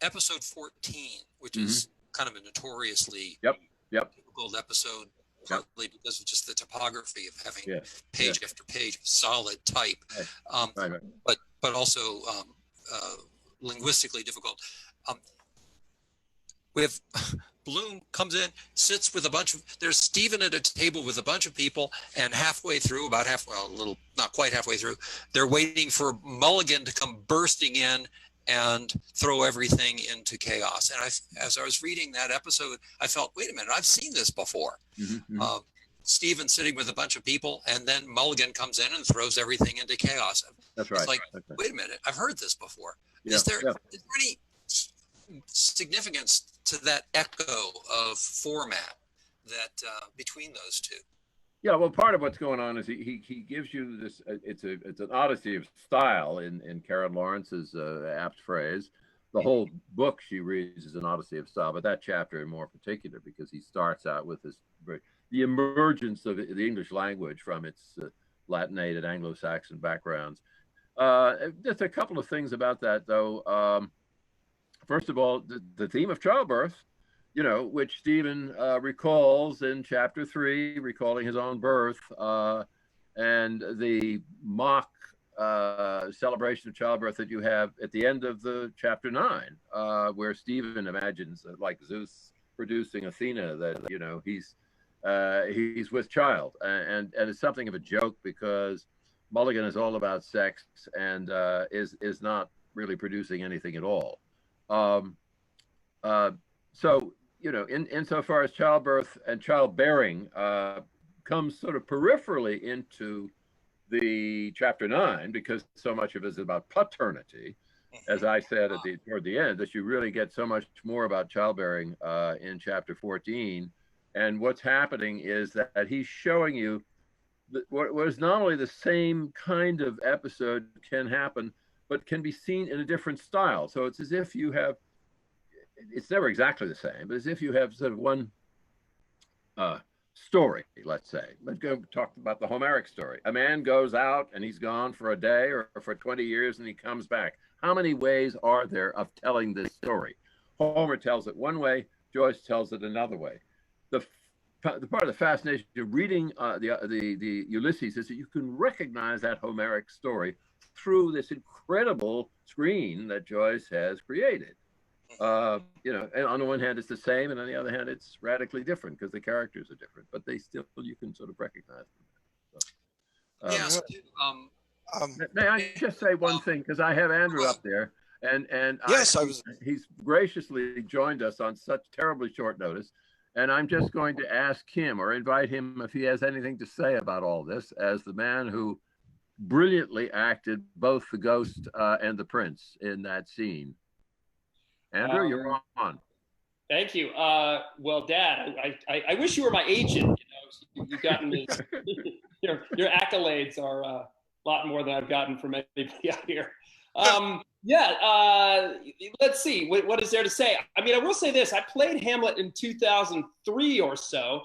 episode 14, which is kind of a notoriously difficult episode, partly because of just the topography of having page after page of solid type, but also linguistically difficult. We have Bloom comes in, sits with there's Stephen at a table with a bunch of people, and not quite halfway through, they're waiting for Mulligan to come bursting in and throw everything into chaos. And as I was reading that episode, I felt, wait a minute, I've seen this before. Stephen sitting with a bunch of people, and then Mulligan comes in and throws everything into chaos. That's right. It's like, wait a minute, I've heard this before. Is there any significance to that echo of format that between those two? Yeah, well, part of what's going on is he gives you this. It's an Odyssey of Style in Karen Lawrence's apt phrase. The whole book she reads is an Odyssey of Style, but that chapter in more particular, because he starts out with the emergence of the English language from its Latinated Anglo-Saxon backgrounds. Just a couple of things about that, though. First of all, the theme of childbirth, you know, which Stephen recalls in chapter 3, recalling his own birth, and the mock celebration of childbirth that you have at the end of the chapter 9, where Stephen imagines like Zeus producing Athena, that, you know, he's with child, and it's something of a joke because Mulligan is all about sex and is not really producing anything at all. So, you know, insofar as childbirth and childbearing comes sort of peripherally into the chapter 9, because so much of it is about paternity, as I said toward the end, that you really get so much more about childbearing in chapter 14. And what's happening is that he's showing you that what was not only the same kind of episode can happen, but can be seen in a different style. So it's as if you have, it's never exactly the same, but as if you have sort of one story, let's say. Let's go talk about the Homeric story. A man goes out and he's gone for a day or for 20 years and he comes back. How many ways are there of telling this story? Homer tells it one way, Joyce tells it another way. The part of the fascination of reading the Ulysses is that you can recognize that Homeric story through this incredible screen that Joyce has created. You know, and on the one hand it's the same, and on the other hand it's radically different because the characters are different, but they still, you can sort of recognize them. So, may I just say one thing, because I have Andrew up there, And yes, he's graciously joined us on such terribly short notice. And I'm just going to ask him or invite him if he has anything to say about all this as the man who brilliantly acted both the ghost and the prince in that scene. Andrew, you're on. Thank you. Well, Dad, I wish you were my agent. You know, you've gotten me. your accolades are a lot more than I've gotten from anybody out here. Let's see. What is there to say? I mean, I will say this. I played Hamlet in 2003 or so,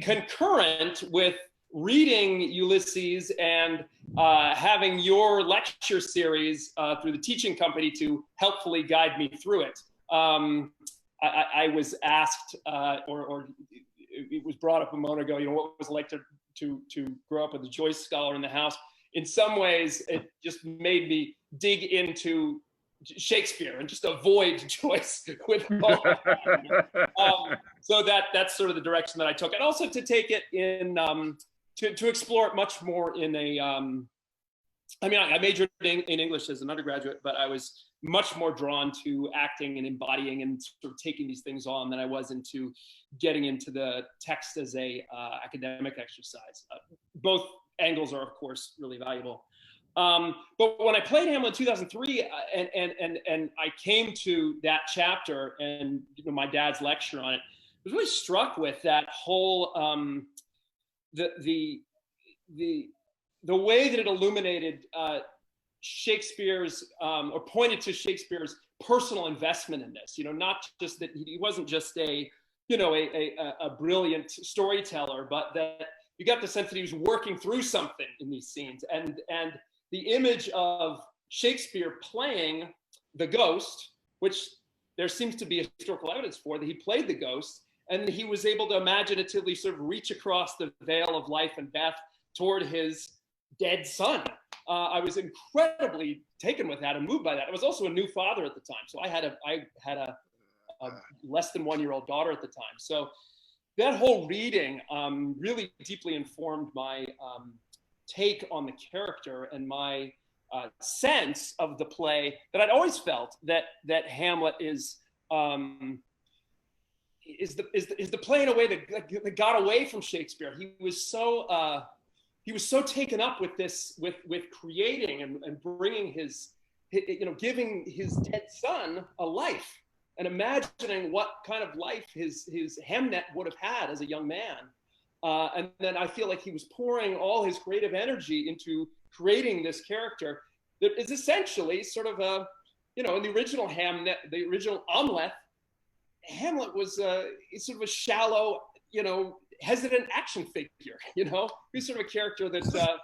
concurrent with reading Ulysses and having your lecture series through the teaching company to helpfully guide me through it. I was asked, or it was brought up a moment ago, you know, what was it like to grow up with a Joyce scholar in the house? In some ways, it just made me dig into Shakespeare and just avoid Joyce with all. So that's sort of the direction that I took, and also to take it in to explore it much more in a. I mean, I majored in English as an undergraduate, but I was much more drawn to acting and embodying and sort of taking these things on than I was into getting into the text as a academic exercise. Both angles are, of course, really valuable. But when I played Hamlet in 2003, and I came to that chapter and my dad's lecture on it, I was really struck with that whole the way that it illuminated Shakespeare's or pointed to Shakespeare's personal investment in this. You know, not just that he wasn't just a brilliant storyteller, but that you got the sense that he was working through something in these scenes, and the image of Shakespeare playing the ghost, which there seems to be historical evidence for, that he played the ghost, and he was able to imaginatively sort of reach across the veil of life and death toward his dead son. I was incredibly taken with that and moved by that. I was also a new father at the time, so I had a less than 1-year-old daughter at the time. So that whole reading really deeply informed my take on the character and my sense of the play, that I'd always felt that Hamlet is the play in a way that got away from Shakespeare. He was so taken up with this, with creating and bringing his giving his dead son a life, and imagining what kind of life his Hamnet would have had as a young man. And then I feel like he was pouring all his creative energy into creating this character that is essentially sort of in the original Hamnet, the original Omelette, Hamlet was sort of a shallow, hesitant action figure. He's sort of a character that's, a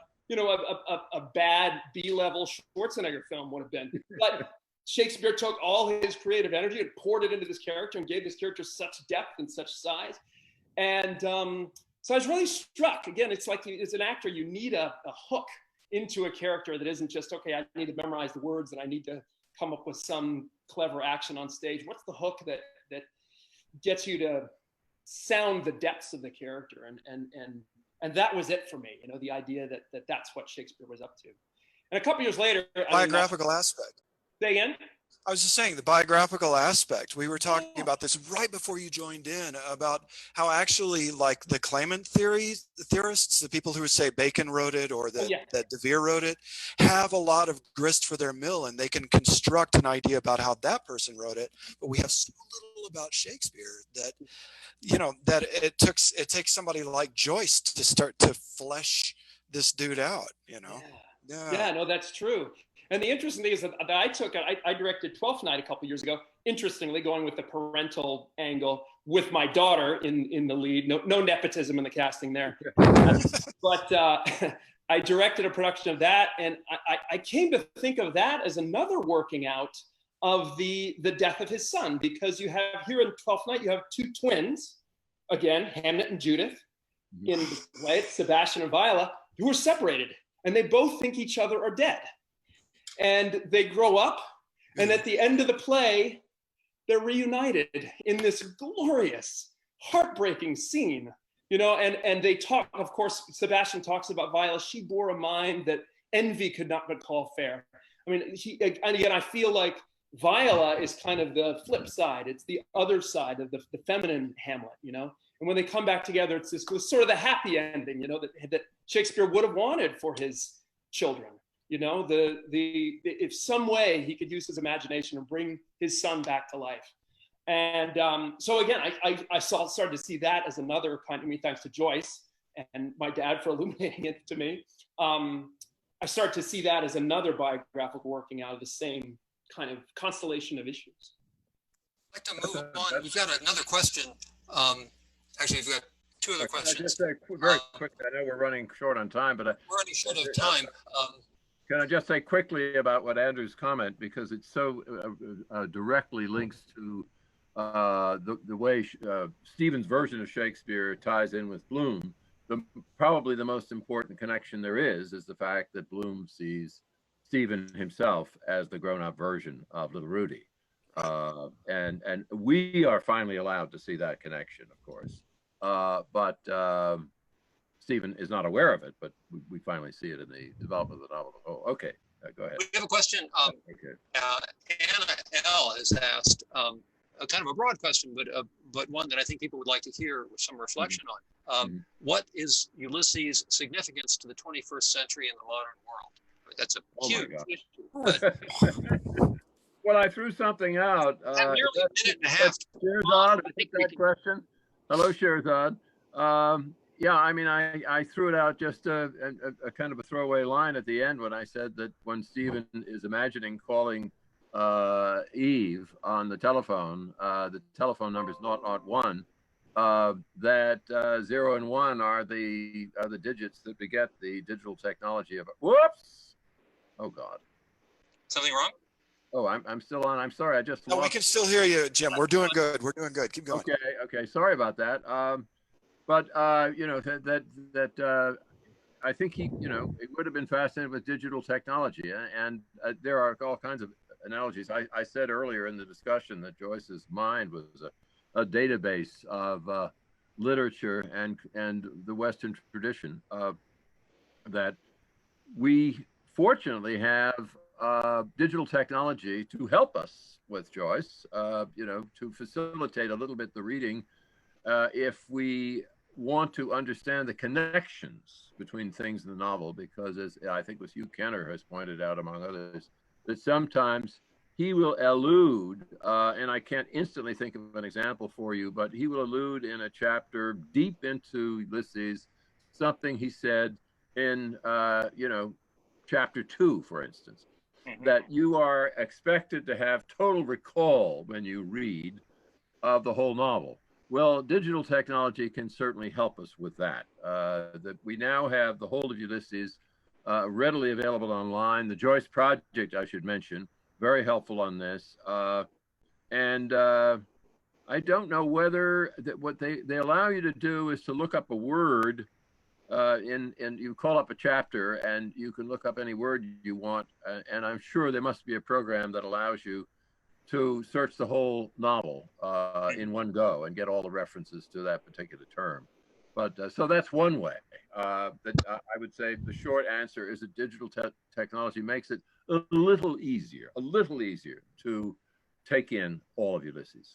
bad B-level Schwarzenegger film would have been. But Shakespeare took all his creative energy and poured it into this character and gave this character such depth and such size. And so I was really struck. Again, it's like, as an actor, you need a hook into a character that isn't just, okay, I need to memorize the words and I need to come up with some clever action on stage. What's the hook that gets you to sound the depths of the character? And that was it for me, the idea that that's what Shakespeare was up to. And a couple years later— Biographical aspect. Say again? I was just saying, the biographical aspect. We were talking about this right before you joined in, about how actually, like, the claimant theorists, the people who would say Bacon wrote it or that De Vere wrote it, have a lot of grist for their mill, and they can construct an idea about how that person wrote it. But we have so little about Shakespeare that, that it takes somebody like Joyce to start to flesh this dude out, Yeah, no, that's true. And the interesting thing is that I directed Twelfth Night a couple years ago, interestingly, going with the parental angle with my daughter in the lead. No nepotism in the casting there. But I directed a production of that, and I came to think of that as another working out of the death of his son, because you have here in Twelfth Night, you have two twins, again, Hamnet and Judith, in the play, Sebastian and Viola, who are separated, and they both think each other are dead. And they grow up, and at the end of the play, they're reunited in this glorious, heartbreaking scene, and they talk, of course, Sebastian talks about Viola. She bore a mind that envy could not but call fair. I mean, and again, I feel like Viola is kind of the flip side. It's the other side of the feminine Hamlet, you know? And when they come back together, it's this sort of the happy ending, you know, that Shakespeare would have wanted for his children. You know, if some way he could use his imagination and bring his son back to life. And so again, I started to see that as another kind of, thanks to Joyce and my dad for illuminating it to me. I start to see that as another biographical working out of the same kind of constellation of issues. I'd like to move on. We've got another question. Actually, we've got two other questions. Just say very quickly, I know we're running short on time, but we're running short of time. Can I just say quickly about what Andrew's comment, because it so directly links to the way Stephen's version of Shakespeare ties in with Bloom. Probably the most important connection there is the fact that Bloom sees Stephen himself as the grown-up version of Little Rudy. And we are finally allowed to see that connection, of course. But Stephen is not aware of it, but we finally see it in the development of the novel. Oh, okay, go ahead. We have a question. Anna L. has asked a kind of a broad question, but one that I think people would like to hear with some reflection on. What is Ulysses' significance to the 21st century and the modern world? That's a huge issue. Well, I threw something out. Nearly a minute and a half. Shirzad, I think that question. Hello, Shirzad. Yeah, I mean, I threw it out just a kind of a throwaway line at the end when I said that when Stephen is imagining calling Eve on the telephone number is 001, that 0 and 1 are the digits that beget the digital technology of it. Whoops! Oh God. Something wrong? Oh, I'm still on. I'm sorry. I just No, we can still hear you, Jim. We're doing good. We're doing good. Keep going. Okay. Sorry about that. But you know, that I think he, you know, it would have been fascinated with digital technology, and there are all kinds of analogies. I said earlier in the discussion that Joyce's mind was a database of literature and the Western tradition, that we fortunately have digital technology to help us with Joyce, you know, to facilitate a little bit the reading if we want to understand the connections between things in the novel, because as I think was Hugh Kenner has pointed out, among others, that sometimes he will allude, and I can't instantly think of an example for you, but he will allude in a chapter deep into Ulysses, something he said in, you know, chapter 2, for instance, that you are expected to have total recall when you read of the whole novel. Well, digital technology can certainly help us with that. That we now have the whole of Ulysses readily available online. The Joyce Project, I should mention, very helpful on this. And I don't know whether what they allow you to do is to look up a word and you call up a chapter and you can look up any word you want. And I'm sure there must be a program that allows you to search the whole novel in one go and get all the references to that particular term. But so that's one way. That I would say the short answer is that digital technology makes it a little easier to take in all of Ulysses.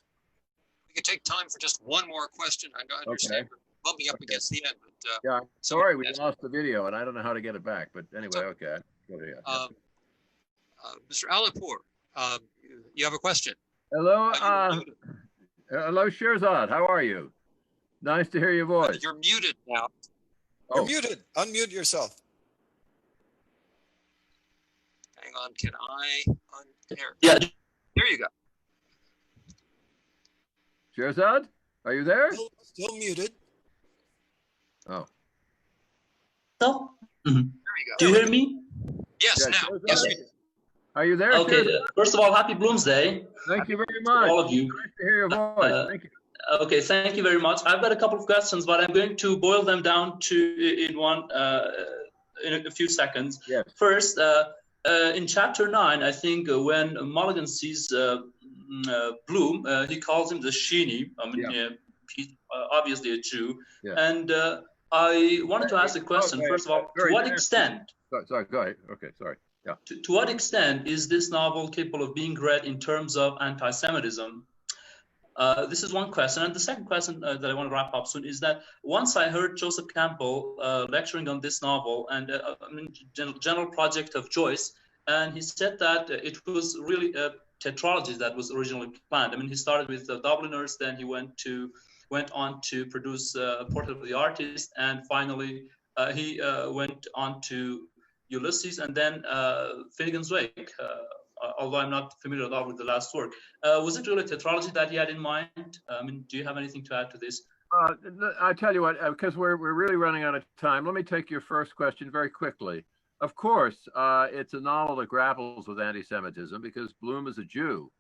We could take time for just one more question. I understand we're bumping up against the end. But, yeah, sorry, we lost the video and I don't know how to get it back. But anyway, okay. Mr. Alipur, you have a question. Hello, hello, Shirzad. How are you? Nice to hear your voice. You're muted now. You're muted. Unmute yourself. Hang on. Can I? Yeah. There you go. Shirzad, are you there? Still muted. Oh. So, there we go. Do you hear me? Yes, yeah, now. Yes. Are you there? Okay. First of all, happy Bloomsday. Thank you very much. All of you. Nice to hear your voice. Thank you. Okay, thank you very much. I've got a couple of questions, but I'm going to boil them down to in a few seconds. Yes. First, in chapter 9, I think when Mulligan sees Bloom, he calls him the Sheeny. I mean, he's obviously a Jew. Yeah. And I wanted to ask a question. First of all, to what extent? Sorry, go ahead. Okay, sorry. Yeah. To what extent is this novel capable of being read in terms of anti-Semitism? This is one question. And the second question that I want to wrap up soon is that once I heard Joseph Campbell lecturing on this novel and general project of Joyce, and he said that it was really a tetralogy that was originally planned. I mean, he started with the Dubliners, then he went on to produce a Portrait of the Artist, and finally he went on to Ulysses, and then Finnegans Weight. Although I'm not familiar at all with the last work. Was it really a tetralogy that he had in mind? I mean, do you have anything to add to this? I tell you what, because we're really running out of time, let me take your first question very quickly. Of course, it's a novel that grapples with anti-Semitism because Bloom is a Jew.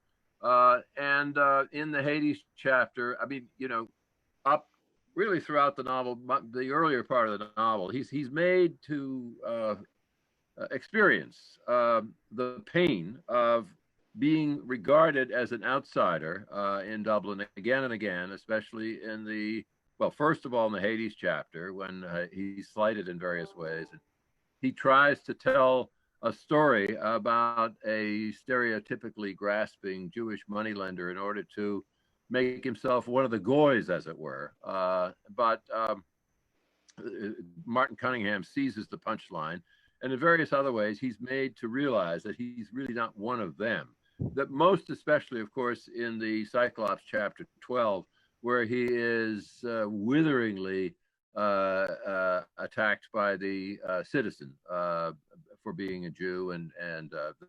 And in the Hades chapter, I mean, you know, up really throughout the novel, the earlier part of the novel, he's made to experience the pain of being regarded as an outsider in Dublin again and again, especially in the, well, first of all, in the Hades chapter, when he's slighted in various ways. He tries to tell a story about a stereotypically grasping Jewish moneylender in order to make himself one of the goys, as it were. But Martin Cunningham seizes the punchline. And in various other ways, he's made to realize that he's really not one of them. That most especially, of course, in the Cyclops chapter 12, where he is witheringly attacked by the citizen for being a Jew, and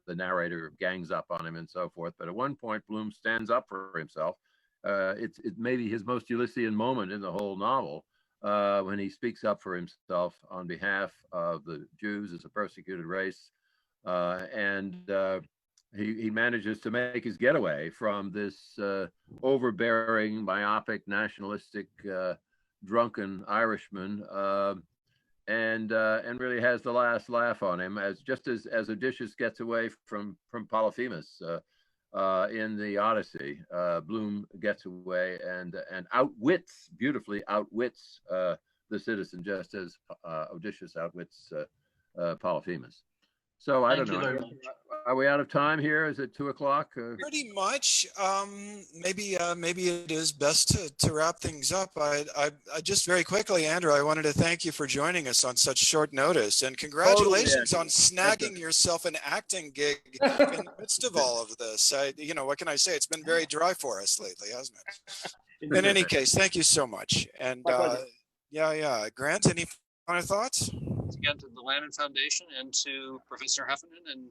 the narrator gangs up on him and so forth. But at one point, Bloom stands up for himself. It's maybe his most Ulyssian moment in the whole novel. When he speaks up for himself on behalf of the Jews as a persecuted race, and he manages to make his getaway from this overbearing, myopic, nationalistic, drunken Irishman, and really has the last laugh on him, as Odysseus gets away from Polyphemus in the Odyssey. Bloom gets away and beautifully outwits the citizen, just as Odysseus outwits Polyphemus. So I don't know. Are we out of time here? Is it 2 o'clock? Pretty much. Maybe it is best to wrap things up. I just very quickly, Andrew, I wanted to thank you for joining us on such short notice, and congratulations on snagging yourself an acting gig in the midst of all of this. You know, what can I say? It's been very dry for us lately, hasn't it? In any case, thank you so much. And yeah. Grant, any final thoughts? Again, to the Lannan Foundation and to Professor Heffernan and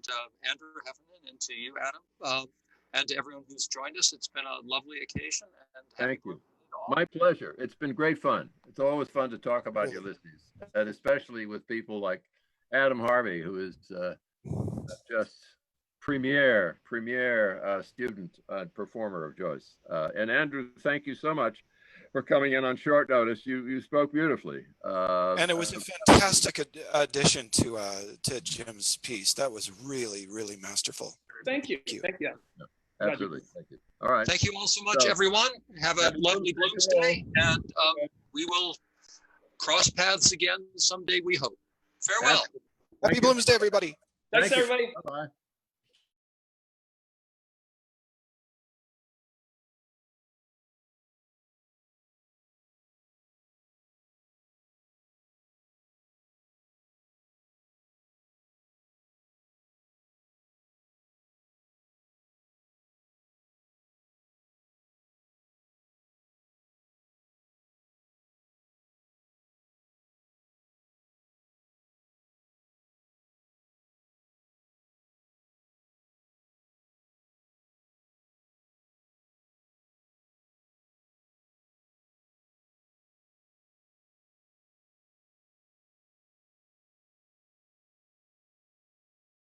Andrew Heffernan and to you, Adam, and to everyone who's joined us. It's been a lovely occasion. And thank you. My pleasure. It's been great fun. It's always fun to talk about Ulysses, and especially with people like Adam Harvey, who is just premier student performer of Joyce. And Andrew, thank you so much for coming in on short notice. You spoke beautifully. And it was a fantastic addition to Jim's piece. That was really, really masterful. Thank you. Thank you. No, absolutely. Thank you. All right. Thank you all so much, everyone. Have a lovely Bloomsday, and we will cross paths again someday, we hope. Farewell. Happy Bloomsday, everybody. Thanks, everybody. Bye-bye.